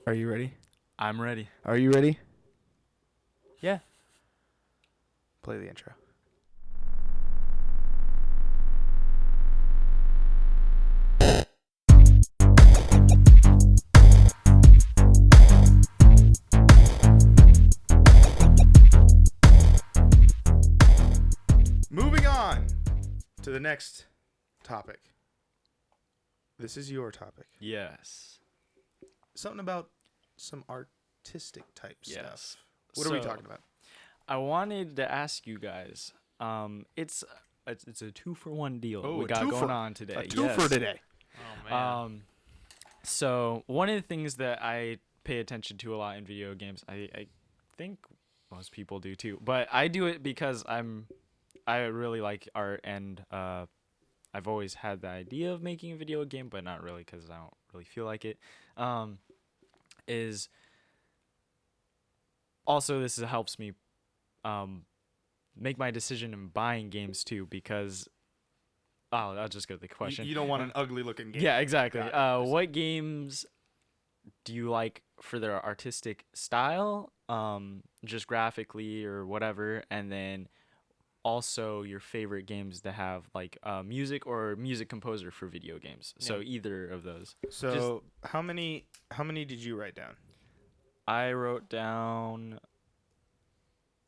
Are you ready? I'm ready. Are you ready? Yeah. Play the intro. Moving on to the next topic. This is your topic. Yes. Something about some artistic type Yes. stuff. What are we talking about? I wanted to ask you guys. It's a 2-for-1 deal Oh, we a got twofer. going on today. A two for today. Oh man. So one of the things that I pay attention to a lot in video games, I think most people do too, but I do it because I really like art, and I've always had the idea of making a video game, but not really because I don't really feel like it. Is also this helps me make my decision in buying games too, because I'll just go to the question. You don't want an ugly looking game. Yeah, exactly. Got it. What games do you like for their artistic style, just graphically or whatever, and then also your favorite games that have like music or music composer for video games. So Yeah. either of those. So how many did you write down? I wrote down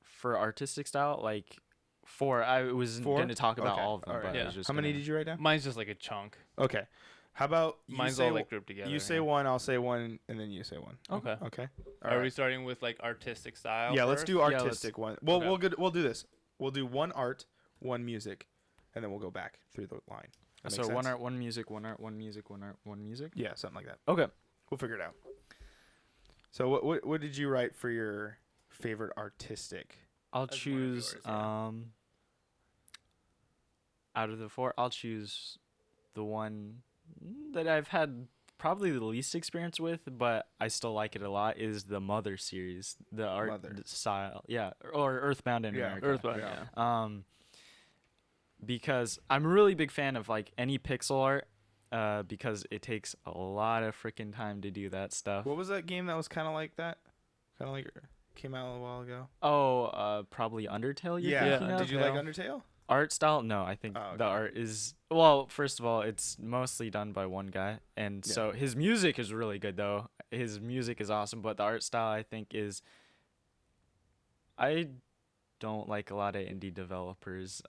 for artistic style like 4. I wasn't 4? going to talk about Okay, all of them, all right. but I Yeah. was just How many gonna- did you write down? Mine's just like a chunk. Okay. How about you Mine's say all like grouped together. you say yeah. one, I'll say one, and then you say one. Okay. Okay. Are All we right. starting with like artistic style? Yeah, let's first? do Yeah, let's- artistic one. Well, Okay. we'll do this. We'll do one art, one music, and then we'll go back through the line. That So make one sense? art, one music, one art, one music, one art, one music. Yeah, something like that. Okay. We'll figure it out. So what did you write for your favorite artistic? I'll That's one of choose yours, yeah. out of the 4, I'll choose the one that I've had probably the least experience with, but I still like it a lot, is the Mother series, the art Mother. style. Yeah, or Earthbound in America. Earthbound. Yeah. Yeah. Because I'm a really big fan of like any pixel art, because it takes a lot of freaking time to do that stuff. What was that game that was kind of like that? Kind of like came out a while ago. Probably Undertale. You're Yeah. thinking of? Did you like Undertale? Art style? No, I think Oh, the okay. art is, well, first of all, it's mostly done by one guy, and Yeah. so his music is really good though. His music is awesome, but the art style I think is, I don't like a lot of indie developers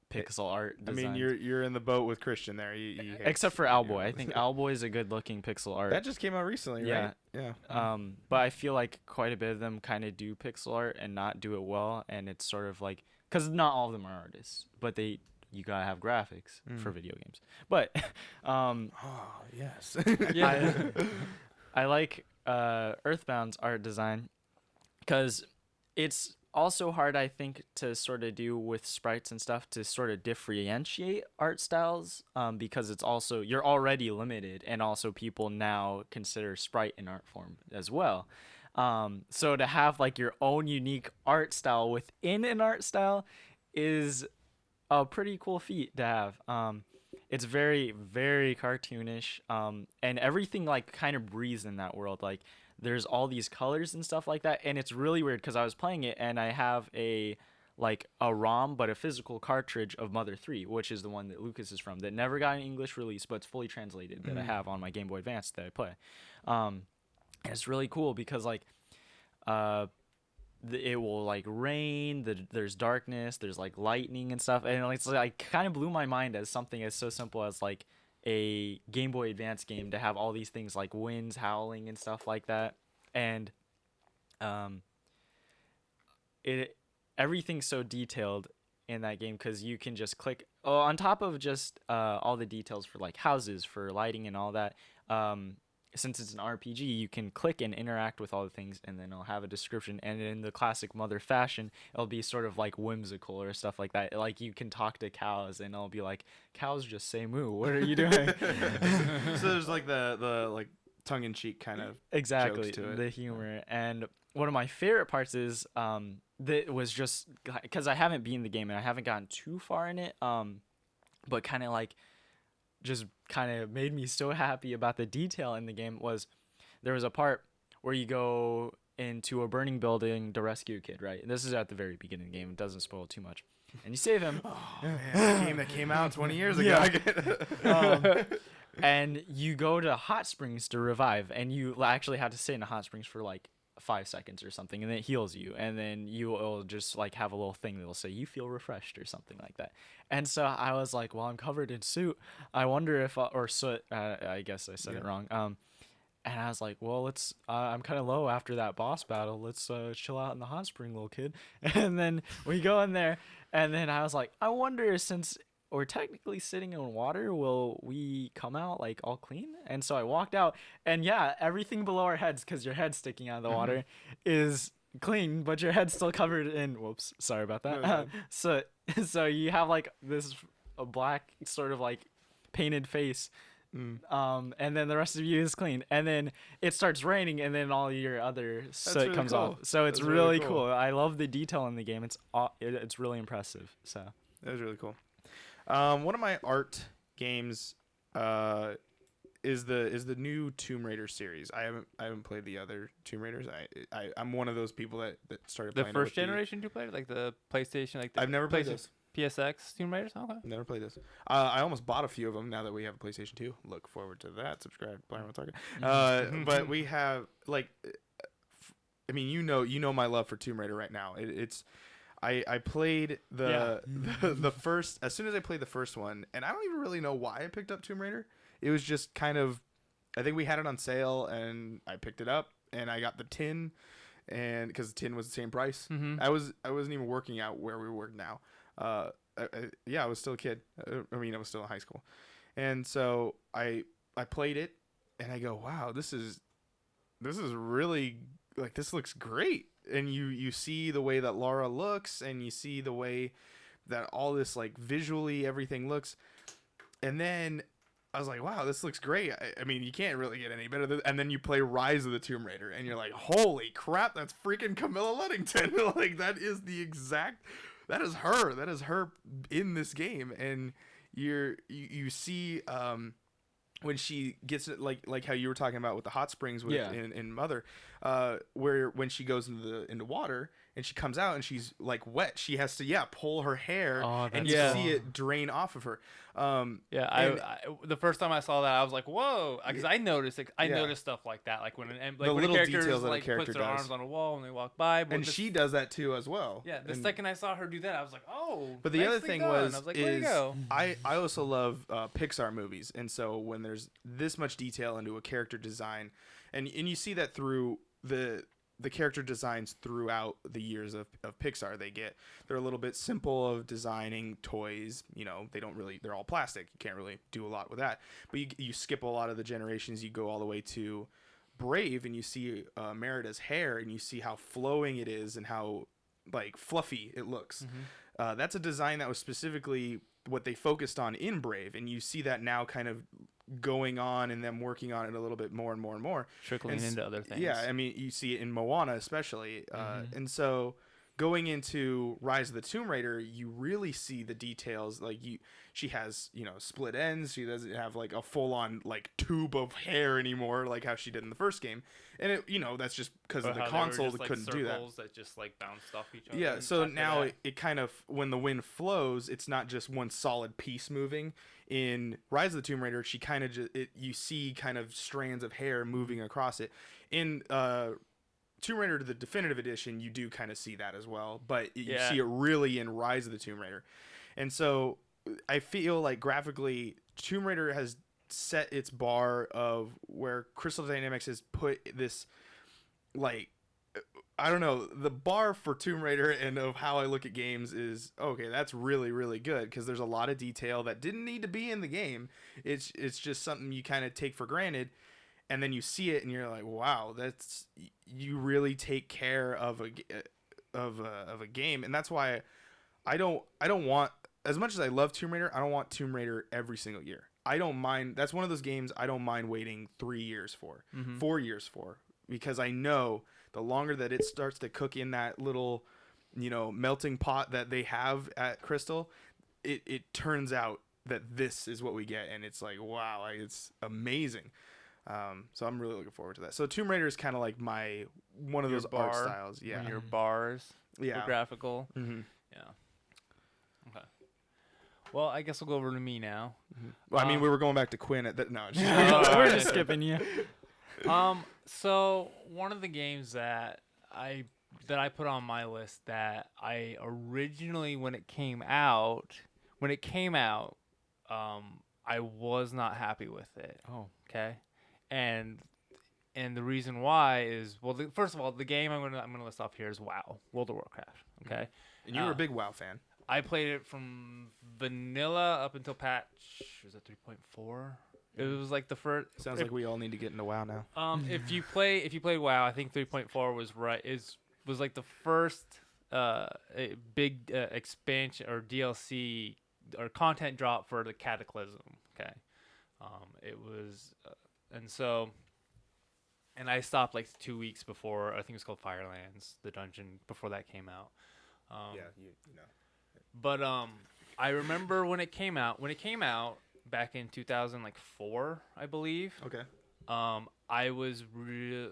pixel art I design. mean, you're in the boat with Christian there. He hates except for indie Owlboy. I developers. think Owlboy is a good looking pixel art. that just came out recently, Yeah. right? Yeah. But I feel like quite a bit of them kind of do pixel art and not do it well, and it's sort of like, because not all of them are artists, but you gotta have graphics for video games. But Oh yes. I like Earthbound's art design because it's also hard, I think, to sort of do with sprites and stuff, to sort of differentiate art styles, because it's also, you're already limited, and also people now consider sprite an art form as well. So to have like your own unique art style within an art style is a pretty cool feat to have. It's very, very cartoonish, and everything like kind of breathes in that world. Like there's all these colors and stuff like that, and it's really weird because I was playing it and I have a ROM, but a physical cartridge of Mother 3, which is the one that Lucas is from, that never got an English release, but it's fully translated, that I have on my Game Boy Advance that I play. And it's really cool because like it will like rain, there's darkness, there's like lightning and stuff, and it's like kind of blew my mind as something as so simple as like a Game Boy Advance game to have all these things like winds howling and stuff like that. And everything's so detailed in that game because you can just click on top of just all the details for like houses, for lighting and all that. Since it's an RPG, you can click and interact with all the things, and then it'll have a description. And in the classic Mother fashion, it'll be sort of like whimsical or stuff like that. Like you can talk to cows, and it'll be like, "Cows just say moo. What are you doing?" So there's like the like tongue-in-cheek kind of exactly jokes to it. the humor. And one of my favorite parts is that was just because I haven't beaten the game and I haven't gotten too far in it, but kind of like just kind of made me so happy about the detail in the game was there was a part where you go into a burning building to rescue a kid, right? And this is at the very beginning of the game. It doesn't spoil too much. And you save him. Oh, man, a game that came out 20 years ago. Yeah. And you go to hot springs to revive, and you actually have to stay in the hot springs for like 5 seconds or something, and then it heals you, and then you will just like have a little thing that will say you feel refreshed or something like that. And so I was like, well, I'm covered in soot. I wonder if or soot. I guess I said it wrong. And I was like, well, let's. I'm kind of low after that boss battle. Let's chill out in the hot spring, little kid. And then we go in there, and then I was like, I wonder, since we're technically sitting in water, will we come out like all clean? And so I walked out, and yeah, everything below our heads, because your head's sticking out of the water, is clean, but your head's still covered in. Whoops, sorry about that. No, So you have like this a black sort of like painted face. And then the rest of you is clean, and then it starts raining, and then all your other soot really comes cool. off. So it's That's really really cool. cool. I love the detail in the game. It's really impressive. So That was really cool. One of my art games is the new Tomb Raider series. I haven't played the other Tomb Raiders. I'm one of those people that started The playing first it with generation Tomb Raider, like the PlayStation, like the I've never played PlayStation- this. PSX Tomb Raiders. Okay. Never played this. I almost bought a few of them now that we have a PlayStation 2. Look forward to that. Subscribe to Primal Target. But we have like, I mean, you know my love for Tomb Raider right now. I played the first as soon as I played the first one, and I don't even really know why I picked up Tomb Raider. It was just kind of, I think we had it on sale, and I picked it up, and I got the tin, and because the tin was the same price. Mm-hmm. I wasn't even working out where we work now. I was still a kid. I mean, I was still in high school, and so I played it, and I go, wow, this is really, like, this looks great. And you see the way that Laura looks, and you see the way that all this, like, visually everything looks, and then I was like, wow, this looks great. I mean, you can't really get any better and then you play Rise of the Tomb Raider, and you're like, holy crap, that's freaking Camilla Luddington. Like, that is her in this game. And you see when she gets it, like how you were talking about with the hot springs in Mother, where when she goes into water and she comes out and she's like wet, she has to pull her hair, and you see it drain off of her. I the first time I saw that, I was like, whoa, because I noticed it. I noticed stuff like that, like when the little a character details that a like character puts their does. arms on a wall and they walk by, And she does that too as well. Yeah, the second I saw her do that, I was like, oh. But the other nicely thing done. was I was like, way to go. I also love Pixar movies, and so when there's this much detail into a character design, and you see that through the character designs throughout the years of Pixar, they're a little bit simple of designing toys. You know, they're all plastic. You can't really do a lot with that. But you skip a lot of the generations. You go all the way to Brave, and you see Merida's hair, and you see how flowing it is and how, like, fluffy it looks. That's a design that was specifically what they focused on in Brave, and you see that now kind of going on and them working on it a little bit more and more and more, Trickling into other things. Yeah, I mean, you see it in Moana especially, and so going into Rise of the Tomb Raider, you really see the details. Like, she has, split ends. She doesn't have like a full on like tube of hair anymore, like how she did in the first game. And it, that's just because of the console that couldn't do that. Just like bounced off each other. Yeah, so now it kind of, when the wind flows, it's not just one solid piece moving. In Rise of the Tomb Raider, she kind of you see kind of strands of hair moving across it. In Tomb Raider, the definitive edition, you do kind of see that as well, but you see it really in Rise of the Tomb Raider. And so I feel like graphically, Tomb Raider has set its bar of where Crystal Dynamics has put this, like, I don't know, the bar for Tomb Raider and of how I look at games is, okay, that's really, really good, because there's a lot of detail that didn't need to be in the game. It's just something you kind of take for granted, and then you see it and you're like, wow, you really take care of a game. And that's why I don't want, as much as I love Tomb Raider, I don't want Tomb Raider every single year. I don't mind. That's one of those games I don't mind waiting 3 years for, 4 years for, because I know the longer that it starts to cook in that little, melting pot that they have at Crystal, it turns out that this is what we get, and it's like, wow, it's amazing. So I'm really looking forward to that. So Tomb Raider is kind of like one of Your those art bar, styles. Yeah. When your bars were Yeah. graphical. Mm-hmm. Yeah. Okay. Well, I guess we'll go over to me now. Mm-hmm. Well, I mean, we were going back to Quinn at that. No, We're just skipping you. So one of the games that I put on my list that I originally when it came out, I was not happy with it. Oh. Okay. And the reason why is, well, first of all, the game I'm gonna list off here is WoW, World of Warcraft. Okay. And you were a big WoW fan. I played it from vanilla up until patch, was it 3.4? It was like the first. Sounds like we all need to get into WoW now. If you played WoW, I think 3.4 was was like the first big expansion or DLC or content drop for the Cataclysm. Okay, it was, and I stopped like 2 weeks before. I think it was called Firelands, the dungeon before that came out. Yeah, you know. But I remember when it came out. Back in 2004, I believe. Okay. I was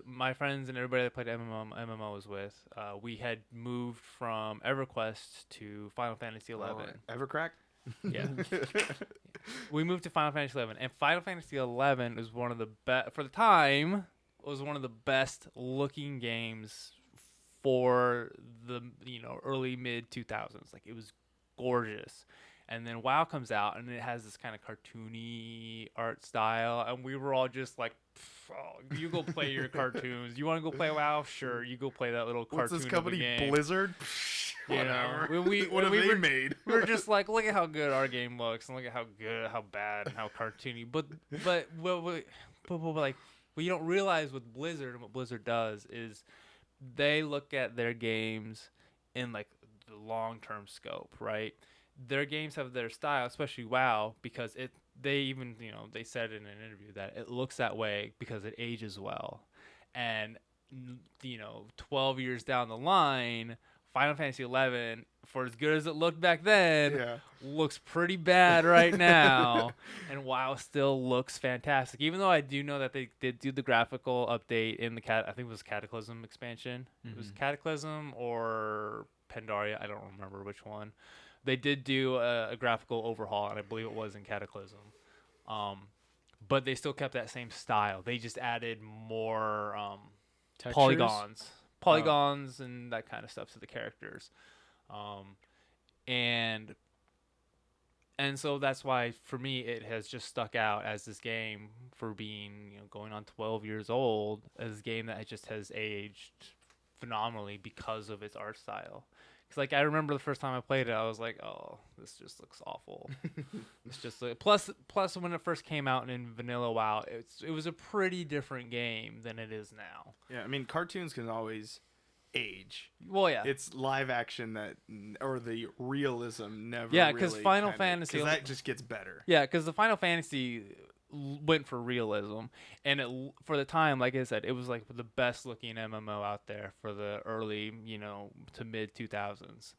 my friends and everybody that played MMOs with. We had moved from EverQuest to Final Fantasy XI. Evercrack. Yeah. We moved to Final Fantasy XI, and Final Fantasy XI was one of the best for the time. Was one of the best looking games for the early mid 2000s. Like, it was gorgeous. And then WoW comes out, and it has this kind of cartoony art style, and we were all just like, you go play your cartoons. You want to go play WoW? Sure, you go play that little cartoon. What's this company, game. Blizzard? Whatever. What have they made? We're just like, look at how good our game looks, and look at how bad, and how cartoony. But what you don't realize with Blizzard and what Blizzard does is they look at their games in like the long-term scope, right? Their games have their style, especially WoW, because they said in an interview that it looks that way because it ages well. And 12 years down the line, Final Fantasy XI, for as good as it looked back then, looks pretty bad right now. And WoW still looks fantastic. Even though I do know that they did do the graphical update in the I think it was Cataclysm expansion. Mm-hmm. It was Cataclysm or Pandaria, I don't remember which one. They did do a graphical overhaul, and I believe it was in Cataclysm. But they still kept that same style. They just added more polygons and that kind of stuff to the characters. And so that's why, for me, it has just stuck out as this game for being, going on 12 years old, as a game that just has aged phenomenally because of its art style. Like, I remember the first time I played it, I was like, "Oh, this just looks awful." It's just plus when it first came out in vanilla WoW, it was a pretty different game than it is now. Yeah, I mean, cartoons can always age. Well, yeah, it's live action or the realism never. Yeah, because Final Fantasy, because that just gets better. Yeah, because the Final Fantasy went for realism, and for the time, like I said, it was like the best looking MMO out there for the early to mid 2000s,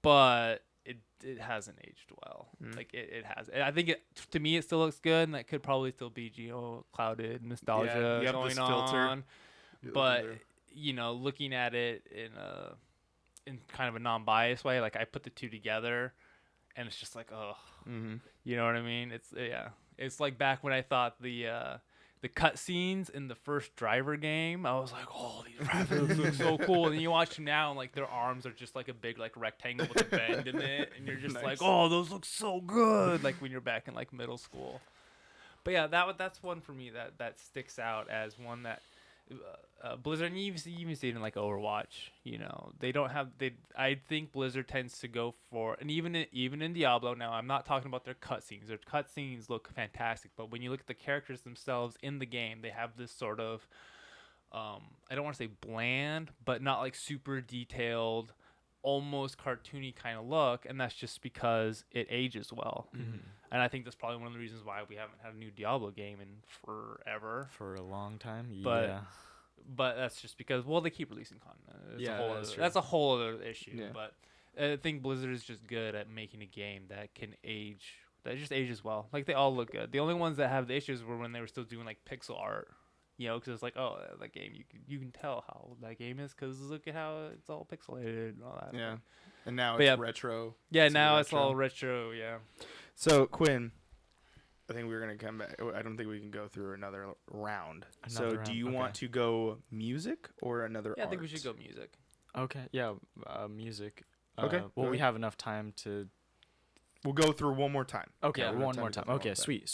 but it hasn't aged well. Like it has. I think to me it still looks good, and that could probably still be clouded nostalgia going on. But looking at it in kind of a non-biased way, like I put the two together, and it's just like, you know what I mean? It's like back when I thought the cutscenes in the first Driver game, I was like, oh, these drivers look so cool. And you watch them now, and like their arms are just like a big like rectangle with a bend in it, and you're just like, oh, those look so good. Like when you're back in like middle school. But yeah, that's one for me that sticks out as one that Blizzard, and you even see it in like Overwatch. They don't have I think Blizzard tends to go for, and even in Diablo. Now, I'm not talking about their cutscenes. Their cutscenes look fantastic, but when you look at the characters themselves in the game, they have this sort of I don't want to say bland, but not like super detailed, almost cartoony kind of look, and that's just because it ages well. Mm-hmm. And I think that's probably one of the reasons why we haven't had a new Diablo game in forever. For a long time, But that's just because, they keep releasing content. That's a whole other issue. Yeah. But I think Blizzard is just good at making a game that can age It just ages well. Like they all look good. The only ones that have the issues were when they were still doing like pixel art. You know, because it's like, oh, that game, you can tell how old that game is because look at how it's all pixelated and all that. Yeah. And now But it's yeah. retro. Yeah, now it's all retro. Yeah. So Quinn, I think we're gonna come back. I don't think we can go through another round. Do you want to go music or another? Yeah, I think we art? should go music. Okay. Yeah. Music. Okay. Well, we have enough time to. We'll go through one more time. Okay. Yeah, one more time. Okay. Sweet.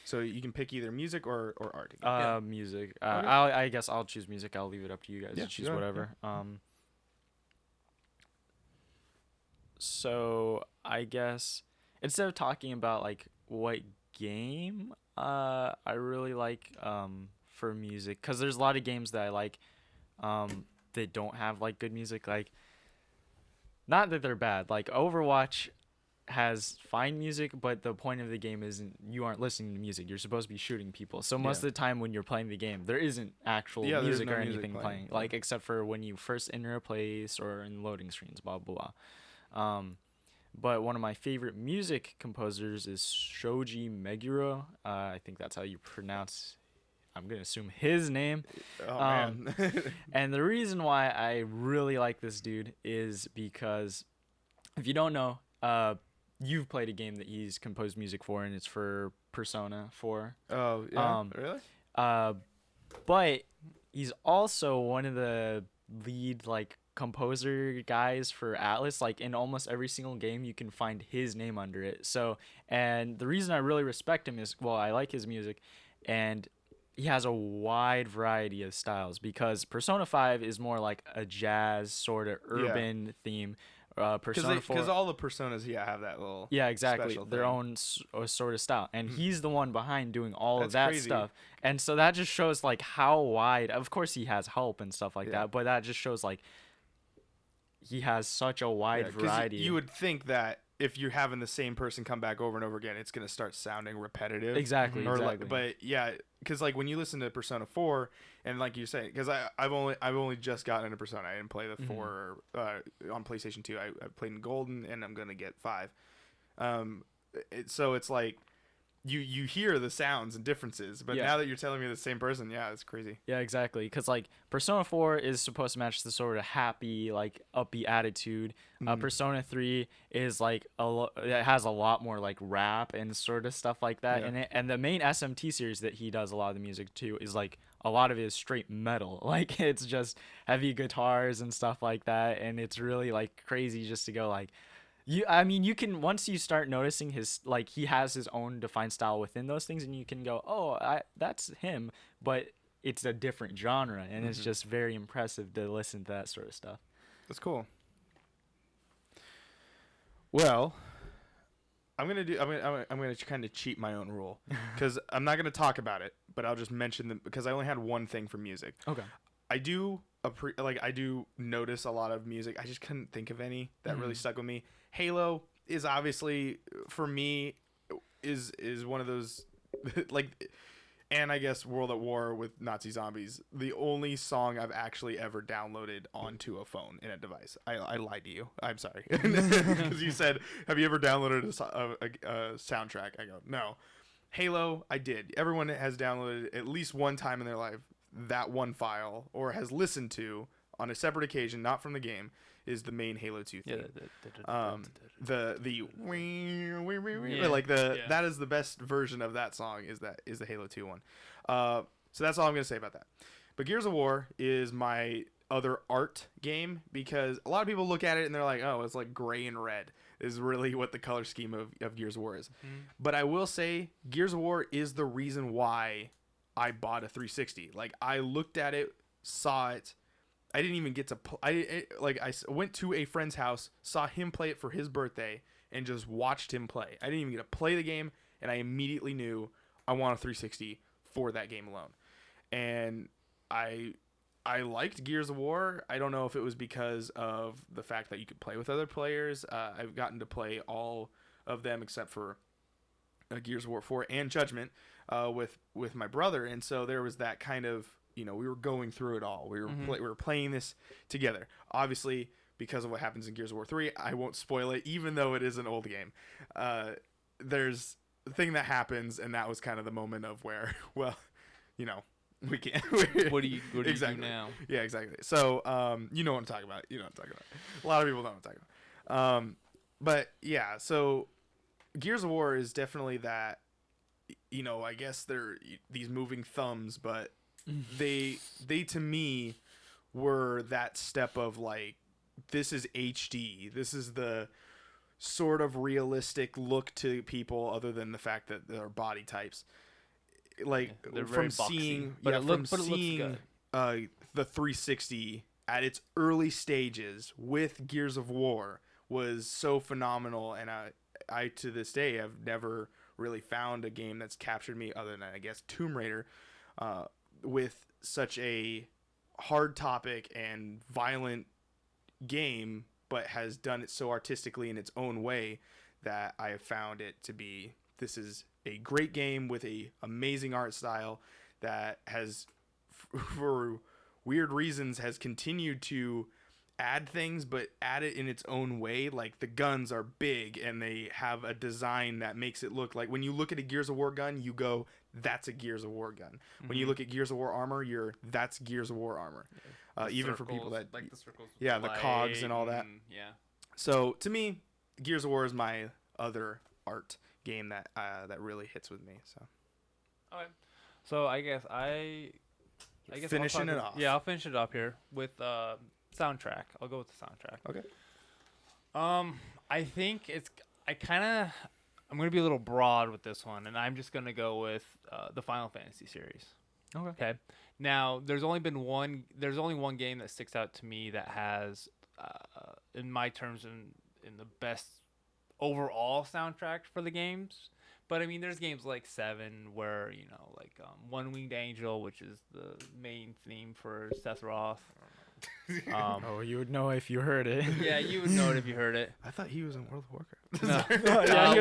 So you can pick either music or art. Again. Music. Okay. I guess I'll choose music. I'll leave it up to you guys to choose whatever. Yeah. So I guess instead of talking about like what game I really like for music, because there's a lot of games that I like that don't have like good music. Like, not that they're bad. Like Overwatch has fine music, but the point of the game isn't you aren't listening to music. You're supposed to be shooting people. So most of the time when you're playing the game, there isn't actual music or anything playing. Like except for when you first enter a place or in loading screens, blah blah blah. But one of my favorite music composers is Shoji Meguro. I think that's how you pronounce. I'm gonna assume his name. Oh man. And the reason why I really like this dude is because if you don't know, you've played a game that he's composed music for, and it's for Persona 4. Oh, yeah. Really? But he's also one of the lead like composer guys for Atlas. Like in almost every single game you can find his name under it. So, and the reason I really respect him is, well, I like his music, and he has a wide variety of styles, because Persona 5 is more like a jazz sort of urban theme. Persona 4, because all the personas have that little exactly, special their thing. own sort of style, and he's the one behind doing all of That's that crazy. stuff. And so that just shows like how wide, of course he has help and stuff like that, but that just shows like he has such a wide variety. You would think that if you're having the same person come back over and over again, it's going to start sounding repetitive. Exactly. But yeah, because like when you listen to Persona 4, and like you say, because I've only just gotten into Persona. I didn't play the 4 on PlayStation 2. I played in Golden, and I'm gonna get 5. So it's like you hear the sounds and differences, but now that you're telling me the same person, it's crazy. Yeah, exactly. Because like Persona 4 is supposed to match the sort of happy, like upbeat attitude. Persona 3 is like it has a lot more like rap and sort of stuff like that. And the main SMT series that he does a lot of the music to is like a lot of it is straight metal. Like it's just heavy guitars and stuff like that, and it's really like crazy just to go like. You can, once you start noticing his, like, he has his own defined style within those things, and you can go, oh, that's him, but it's a different genre, and it's just very impressive to listen to that sort of stuff. That's cool. Well, I'm gonna kind of cheat my own rule, because I'm not gonna talk about it, but I'll just mention them because I only had one thing for music. Okay. I do notice a lot of music. I just couldn't think of any that really stuck with me. Halo is obviously, for me, is one of those like, and I guess World at War with Nazi Zombies, the only song I've actually ever downloaded onto a phone in a device. I lied to you. I'm sorry, because you said, have you ever downloaded a soundtrack? I go, no. Halo, I did. Everyone has downloaded at least one time in their life that one file, or has listened to on a separate occasion, not from the game, is the main Halo 2 theme. That is the best version of that song, is the Halo 2 one. So that's all I'm gonna say about that. But Gears of War is my other art game, because a lot of people look at it and they're like, oh, it's like gray and red is really what the color scheme of Gears of War is. But I will say Gears of War is the reason why I bought a 360. Like, I looked at it, saw it. I didn't even get to I went to a friend's house, saw him play it for his birthday, and just watched him play. I didn't even get to play the game, and I immediately knew I want a 360 for that game alone. And I liked Gears of War. I don't know if it was because of the fact that you could play with other players. I've gotten to play all of them except for Gears of War 4 and Judgment with my brother, and so there was that kind of, we were going through it all. We were playing this together. Obviously, because of what happens in Gears of War 3, I won't spoil it, even though it is an old game. there's the thing that happens, and that was kind of the moment of where, well, you know, we can't. What do you exactly. do now? Yeah, exactly. So, you know what I'm talking about. You know what I'm talking about. A lot of people know what I'm talking about. But yeah, so Gears of War is definitely that. You know, I guess they're these moving thumbs, but they to me were that step of like, this is HD. This is the sort of realistic look to people, other than the fact that they're body types. Like They're from very boxy, seeing, but yeah, it from looks seeing good. the 360 at its early stages with Gears of War was so phenomenal, and I to this day have never really found a game that's captured me, other than I guess Tomb Raider, with such a hard topic and violent game, but has done it so artistically in its own way that I have found it to be, this is a great game with a amazing art style that has, for weird reasons, has continued to add things, but add it in its own way. Like, the guns are big and they have a design that makes it look like, when you look at a Gears of War gun, you go, that's a Gears of War gun. When you look at Gears of War armor, that's Gears of War armor. Even for people that, like the circles, yeah, the cogs and all that. Yeah. So to me, Gears of War is my other art game that that really hits with me. So Okay. So I guess finishing it off. Yeah, I'll finish it up here with soundtrack. I'll go with the soundtrack. Okay. I think I'm gonna be a little broad with this one, and I'm just gonna go with the Final Fantasy series. Okay. Now, there's only one game that sticks out to me that has, in my terms, in the best overall soundtrack for the games. But I mean, there's games like 7 where, you know, like One Winged Angel, which is the main theme for Seth Roth. Oh, you would know if you heard it. Yeah, you would know it if you heard it. I thought he was in World of Warcraft. No. Yeah,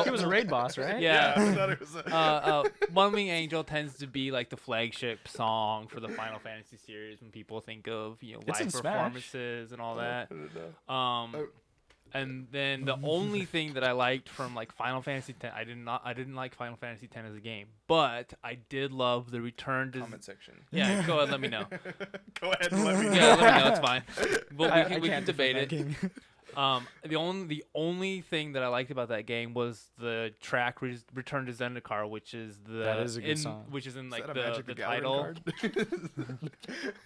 he was a raid boss, right? Yeah. I thought it was One Winged Angel tends to be like the flagship song for the Final Fantasy series when people think of, you know, It's in live Smash. performances and all that. And then the only thing that I liked from like Final Fantasy X, I didn't like Final Fantasy X as a game, but I did love the return to comment section. Yeah, go ahead, let me know. Go ahead and let me know. Yeah, let me know. It's fine. But we can can't debate it. defend that game. The only thing that I liked about that game was the track "Return to Zendikar," which is That is a good song. which is in Is like that a Magic the the Gathering title. card?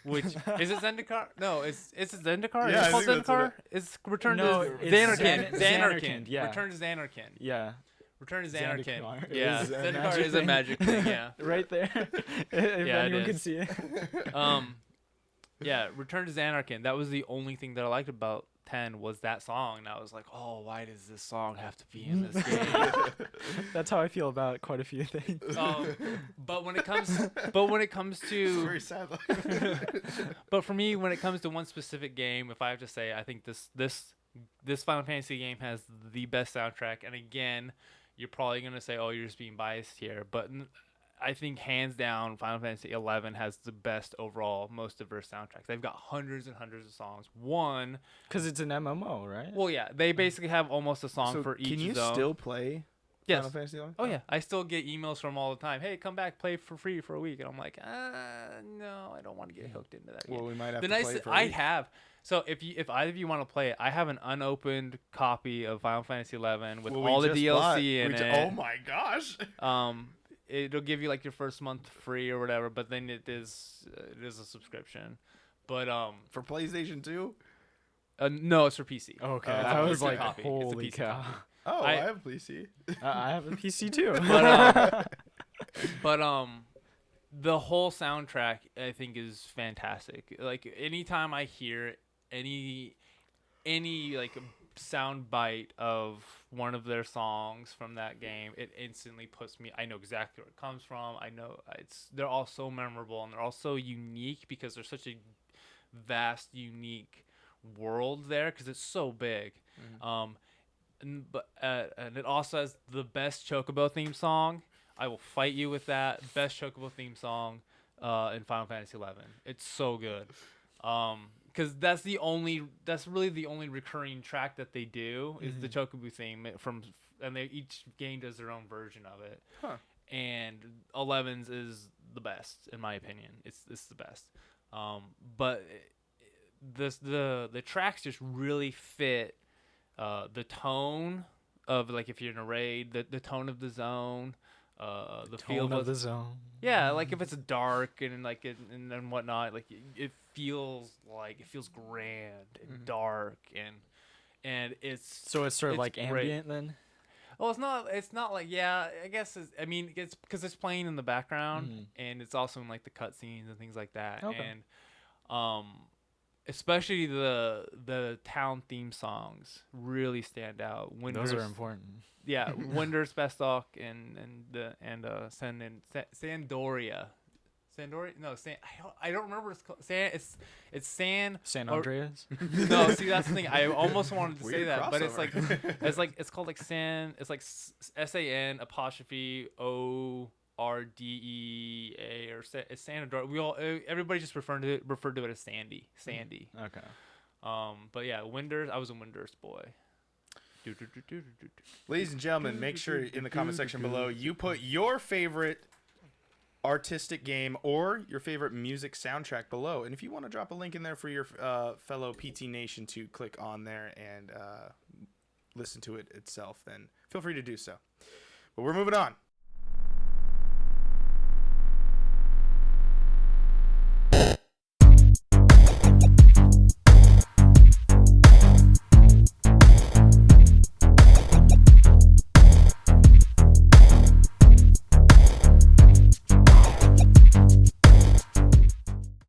Which is it Zendikar? No, it's Zendikar. Yeah, Is I it called think that's Zendikar? what It's Return No, to it's Zanarkand. Zanarkand, yeah. Return to Zanarkand. Yeah, Return to Zanarkand. Zendikar Yeah, is a Zendikar magic is a thing. magic thing. Yeah. right there. If Yeah, it anyone is. could see it. Yeah, Return to Zanarkand. That was the only thing that I liked about 10 was that song. And I was like, oh, why does this song have to be in this game? That's how I feel about quite a few things. But when it comes It's to very sad. but for me, when it comes to one specific game, if I have to say, I think this Final Fantasy game has the best soundtrack. And again, you're probably gonna say, oh, you're just being biased here, but I think hands down, Final Fantasy 11 has the best overall, most diverse soundtracks. They've got hundreds and hundreds of songs. One, Because it's an MMO, right? well, yeah, they basically have almost a song So for each can you zone. still play Yes. Final Fantasy 11? Oh yeah, I still get emails from all the time. Hey, come back, play for free for a week, and I'm like, no, I don't want to get hooked into that game. Well, we might have The to nice play it for a I week. have. So if either of you want to play it, I have an unopened copy of Final Fantasy 11 with Well, we all the just DLC bought- in we it. ju- Oh my gosh. It'll give you like your first month free or whatever, but then it is a subscription. But For PlayStation 2? no, it's for PC. Okay, It's I a was PC like, copy. It's a holy PC cow. copy. Oh, I- I have PC. I have a PC too. But the whole soundtrack I think is fantastic. Like anytime I hear any like sound bite of one of their songs from that game, it instantly puts me, I know exactly where it comes from. I know they're all so memorable and they're all so unique because there's such a vast, unique world there because it's so big. And it also has the best Chocobo theme song. I will fight you with that. Best Chocobo theme song in Final Fantasy 11. It's so good. Because that's really the only recurring track that they do is the Chocobo theme from and each game does their own version of it. Huh. And 11's is the best in my opinion. It's the best. But the tracks just really fit the tone of, like, if you're in a raid, the tone of the zone, the feel Tone of the zone. yeah, like if it's dark and like and whatnot, like it feels grand and dark and it's So it's sort of it's like great. ambient then. Well, it's not like, yeah, I guess I mean it's because it's playing in the background and it's also in like the cutscenes and things like that. Okay. And especially the town theme songs really stand out. Those are important. Yeah, Winder's Bestock and Sandoria. Sandoria? No, I don't remember what it's called. It's San Andreas. No, see, that's the thing. I almost wanted to say Weird that, but crossover. it's called like San. It's like SAN apostrophe ORDEA or it's Sandoria. Everybody just referred to it as Sandy. Okay. But yeah, Winders. I was a Winders boy. Ladies and gentlemen, make sure in the comment section below you put your favorite artistic game or your favorite music soundtrack below. And if you want to drop a link in there for your fellow PT Nation to click on there and listen to it itself, then feel free to do so. But we're moving on.